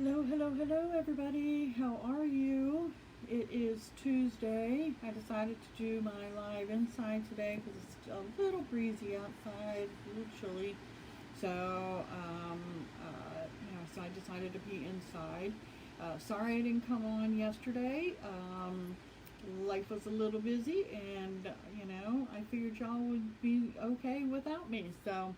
Hello, hello, hello, everybody. How are you? It is Tuesday. I decided to do my live inside today because it's a little breezy outside, a little chilly. So I decided to be inside. Sorry I didn't come on yesterday. Life was a little busy, and I figured y'all would be okay without me. So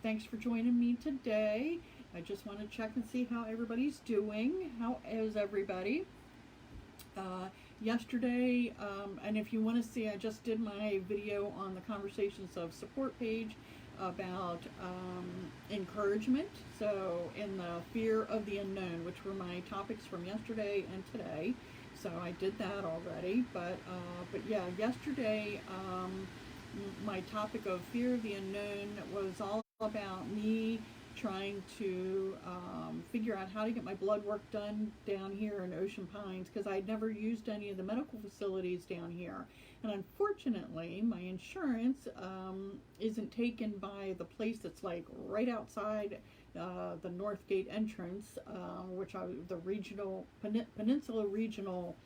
thanks for joining me today. I just want to check and see how everybody's doing. How is everybody? Uh, Yesterday, and if you want to see, I just did my video on the Conversations of Support page about encouragement. So, in the fear of the unknown, which were my topics from yesterday and today. So I did that already. But yeah, yesterday my topic of fear of the unknown was all about me trying to figure out how to get my blood work done down here in Ocean Pines because I'd never used any of the medical facilities down here. And unfortunately, my insurance isn't taken by the place that's like right outside the North Gate entrance, the regional, Peninsula Regional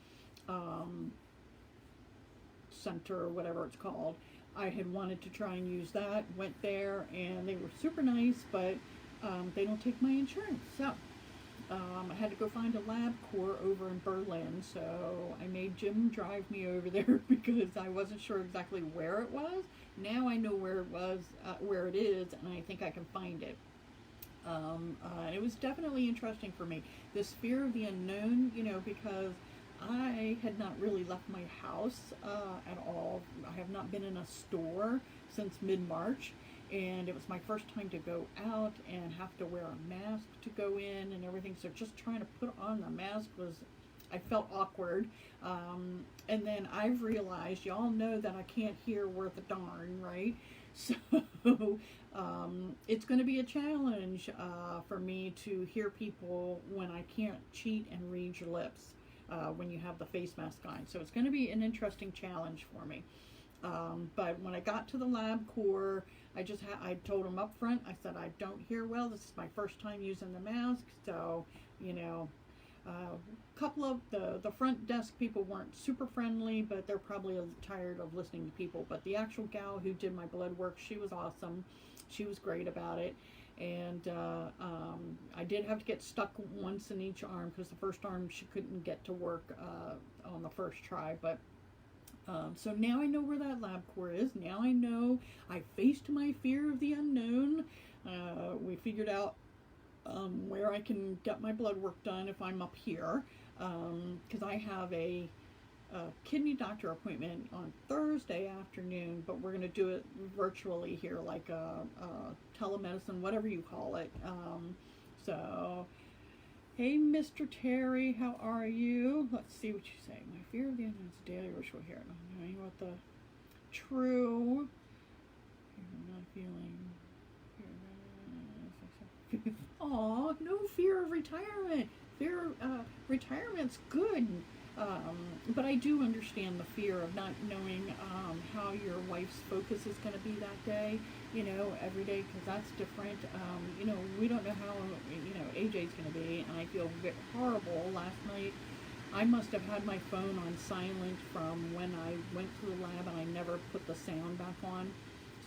Center or whatever it's called. I had wanted to try and use that, went there, and they were super nice, but they don't take my insurance. So I had to go find a LabCorp over in Berlin. So I made Jim drive me over there because I wasn't sure exactly where it was. Now I know where it was, where it is, and I think I can find it. It was definitely interesting for me. This fear of the unknown, because I had not really left my house at all. I have not been in a store since mid-March, and it was my first time to go out and have to wear a mask to go in and everything. So just trying to put on the mask I felt awkward. And then I've realized, y'all know that I can't hear worth a darn, right? So it's going to be a challenge for me to hear people when I can't cheat and read your lips. When you have the face mask on. So it's going to be an interesting challenge for me. But when I got to the LabCorp, I told them up front, I said, I don't hear well. This is my first time using the mask. So, a couple of the front desk people weren't super friendly, but they're probably tired of listening to people. But the actual gal who did my blood work, she was awesome. She was great about it. And I did have to get stuck once in each arm because the first arm she couldn't get to work on the first try. But so now I know where that LabCorp is. Now I know I faced my fear of the unknown. We figured out where I can get my blood work done if I'm up here because I have a kidney doctor appointment on Thursday afternoon, but we're going to do it virtually here, like telemedicine, whatever you call it. So, hey, Mr. Terry, how are you? Let's see what you say. My fear of the unknown is a daily ritual here. Knowing what the true. I'm not feeling. Aw, no fear of retirement. Retirement's good. But I do understand the fear of not knowing how your wife's focus is going to be that day, every day, because that's different. We don't know how, AJ's going to be, and I feel horrible. Last night, I must have had my phone on silent from when I went to the lab and I never put the sound back on.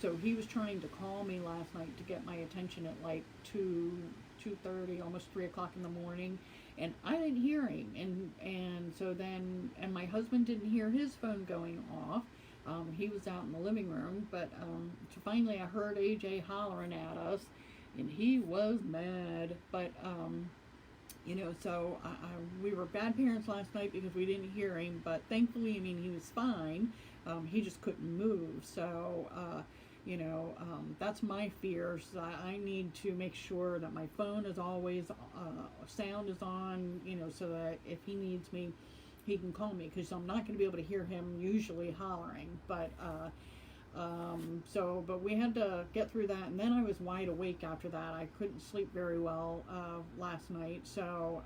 So he was trying to call me last night to get my attention at like 2:30, almost 3 o'clock in the morning, and I didn't hear him. And my husband didn't hear his phone going off. He was out in the living room, but so finally I heard AJ hollering at us, and he was mad. But so we were bad parents last night because we didn't hear him. But thankfully, he was fine. He just couldn't move. So. That's my fear. So I need to make sure that my phone is always, sound is on, so that if he needs me, he can call me, because I'm not going to be able to hear him usually hollering. But we had to get through that, and then I was wide awake after that. I couldn't sleep very well last night. So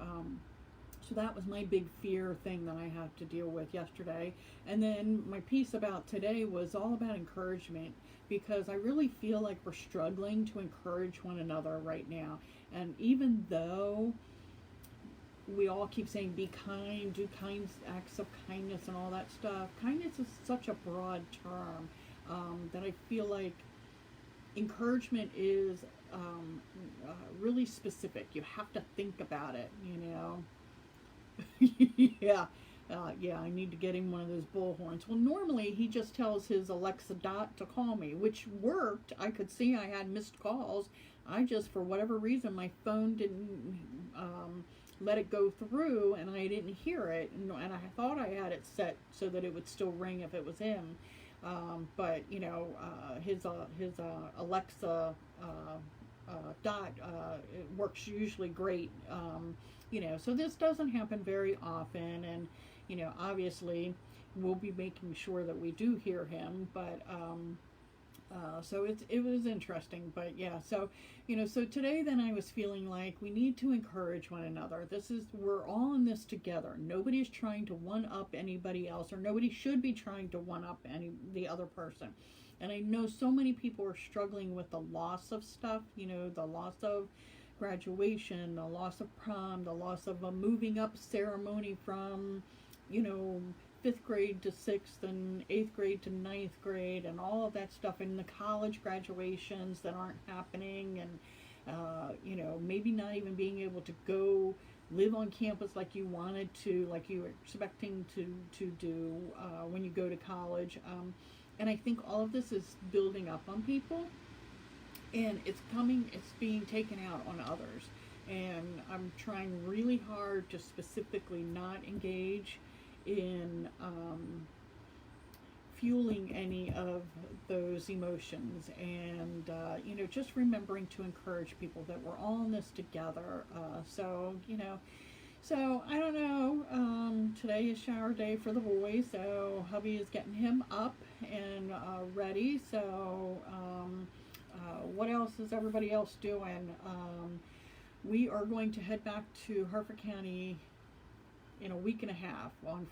that was my big fear thing that I had to deal with yesterday. And then my piece about today was all about encouragement, because I really feel like we're struggling to encourage one another right now. And even though we all keep saying be kind, do kind acts of kindness and all that stuff. Kindness is such a broad term that I feel like encouragement is really specific. You have to think about it, you know. Yeah. Yeah, I need to get him one of those bullhorns. Well, normally he just tells his Alexa Dot to call me, which worked. I could see I had missed calls. I just, for whatever reason, my phone didn't let it go through, and I didn't hear it. And I thought I had it set so that it would still ring if it was him. But you know, his Alexa Dot it works usually great. You know, so this doesn't happen very often, and you know, obviously, we'll be making sure that we do hear him. But so it was interesting. But yeah, so you know, so today then I was feeling like we need to encourage one another. We're all in this together. Nobody's trying to one up anybody else, or nobody should be trying to one up the other person. And I know so many people are struggling with the loss of stuff. You know, the loss of graduation, the loss of prom, the loss of a moving up ceremony from, you know, 5th grade to 6th and 8th grade to 9th grade, and all of that stuff, and the college graduations that aren't happening, and you know, maybe not even being able to go live on campus like you wanted to, like you were expecting to do when you go to college. And I think all of this is building up on people, and it's being taken out on others. And I'm trying really hard to specifically not engage in fueling any of those emotions, and you know, just remembering to encourage people that we're all in this together. So you know, so I don't know, today is shower day for the boys, so hubby is getting him up and ready. So what else is everybody else doing? We are going to head back to Harford County in a week and a half. On,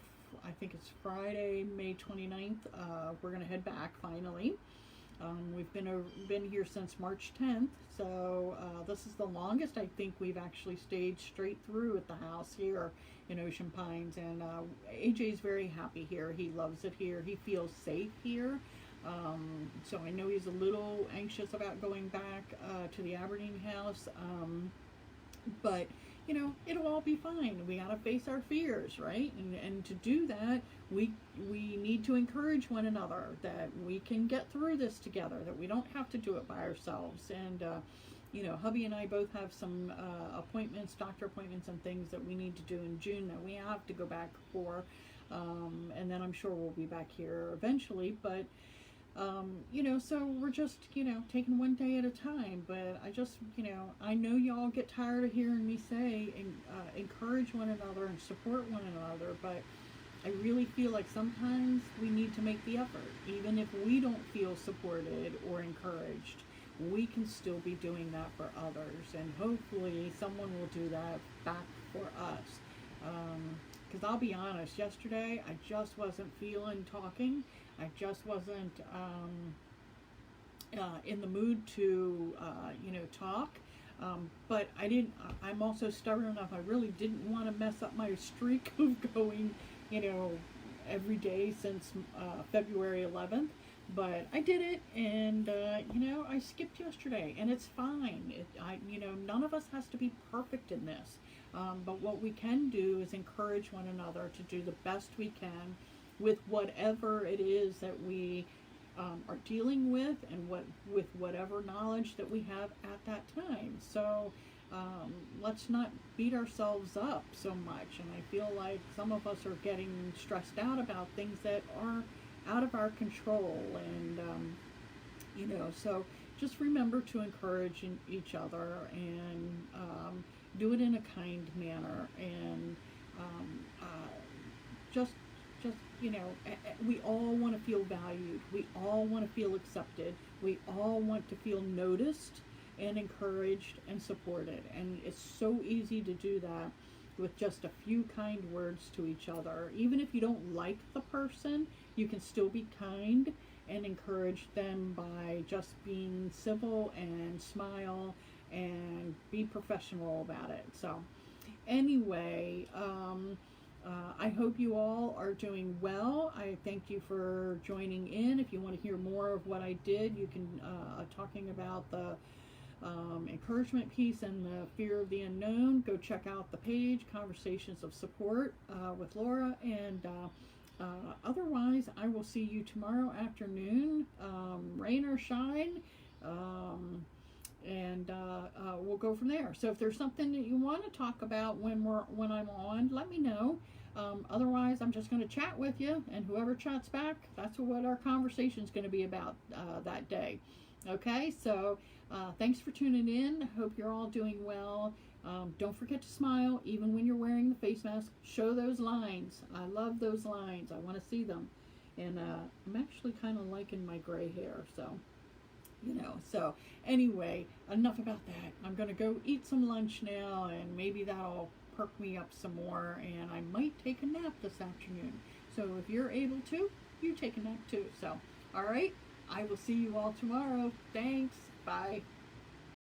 I think it's Friday, May 29th. We're going to head back finally. We've been here since March 10th, so this is the longest I think we've actually stayed straight through at the house here in Ocean Pines. And AJ's very happy here. He loves it here. He feels safe here. So I know he's a little anxious about going back to the Aberdeen house, but you know, it'll all be fine. We gotta face our fears, right? And to do that, we need to encourage one another that we can get through this together, that we don't have to do it by ourselves. And you know, hubby and I both have some appointments, doctor appointments and things that we need to do in June that we have to go back for. And then I'm sure we'll be back here eventually, but you know, so we're just, you know, taking one day at a time. But I just, you know, I know y'all get tired of hearing me say encourage one another and support one another, but I really feel like sometimes we need to make the effort. Even if we don't feel supported or encouraged, we can still be doing that for others, and hopefully someone will do that back for us. Because I'll be honest, yesterday I just wasn't feeling talking. I just wasn't in the mood to, you know, talk. But I didn't. I'm also stubborn enough. I really didn't want to mess up my streak of going, you know, every day since February 11th. But I did it, and you know, I skipped yesterday, and it's fine. You know, none of us has to be perfect in this. But what we can do is encourage one another to do the best we can with whatever it is that we are dealing with, and with whatever knowledge that we have at that time. So let's not beat ourselves up so much. And I feel like some of us are getting stressed out about things that are out of our control. And you know, so just remember to encourage each other, and do it in a kind manner, and just you know, we all want to feel valued. We all want to feel accepted. We all want to feel noticed and encouraged and supported. And it's so easy to do that with just a few kind words to each other. Even if you don't like the person, you can still be kind and encourage them by just being civil and smile and be professional about it. So anyway, I hope you all are doing well. I thank you for joining in. If you want to hear more of what I did, you can talking about the encouragement piece and the fear of the unknown. Go check out the page, Conversations of Support with Laura. And otherwise, I will see you tomorrow afternoon, rain or shine. And we'll go from there. So if there's something that you want to talk about when I'm on, let me know. Otherwise, I'm just going to chat with you, and whoever chats back, that's what our conversation is going to be about that day. Okay, so thanks for tuning in. Hope you're all doing well. Don't forget to smile, even when you're wearing the face mask. Show those lines. I love those lines. I want to see them. And I'm actually kind of liking my gray hair, so... so anyway, enough about that. I'm going to go eat some lunch now, and maybe that'll perk me up some more, and I might take a nap this afternoon. So if you're able to, you take a nap too. So, all right, I will see you all tomorrow. Thanks. Bye.